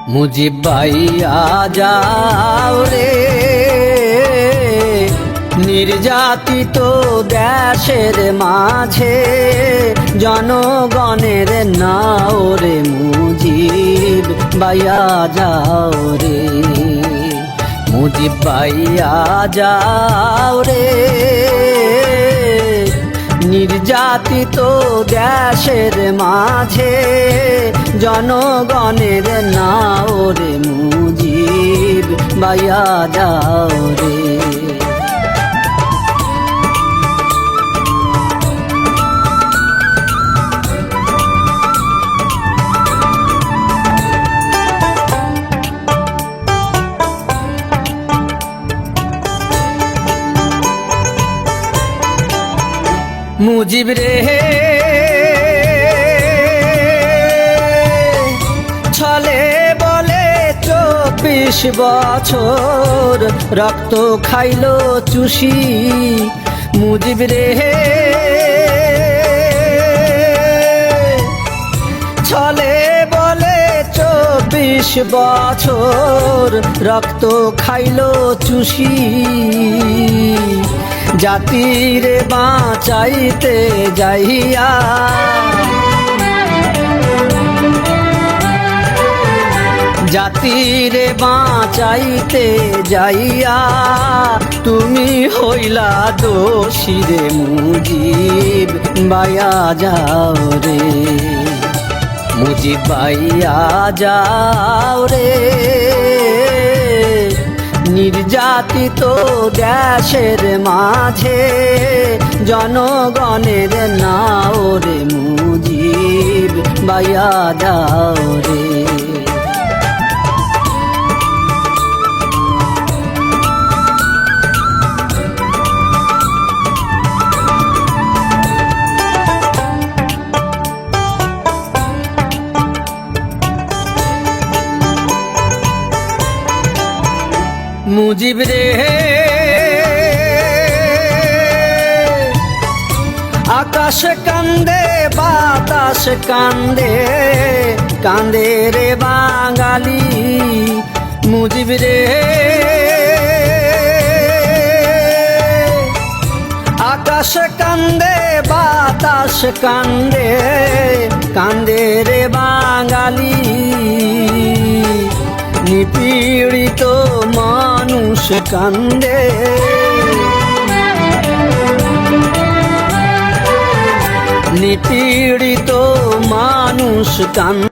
মুজিব ভাইয়া যাও রে, নির্যাতিত দেশের মাঝে জনগণের নাও রে। মুজিব ভাইয়া যাও রে, মুজিব ভাইয়া যাও রে, নির্যাতিত দেশের মাঝে জনগণের নাও রে। মুজিব ভাইয়া যাও রে। মুজিব রে ছলে বলে 24 বছর রক্ত খাইলো চুষি। মুজিব রে ছলে বলে 24 বছর রক্ত খাইলো চুষি। জাতির বাঁচাইতে যাইয়া জাতির বাঁচাইতে যাইয়া তুমি হইলা দোষী রে। মুজিব ভাইয়া যাও রে, মুজিব ভাইয়া যাও রে, নির্যাতিত দেশের মাঝে জনগণের নাও রে। মুজিব ভাইয়া যাও রে। মুজিব রে আকাশ কান্দে বাতাস কান্দে, কান্দে রে বাঙালি। মুজিব রে আকাশ কান্দে বাতাস কান্দে, কান্দে রে বাঙালি। নিপীড়িত মানুষ কান্দে, নিপীড়িত মানুষ কান্দে।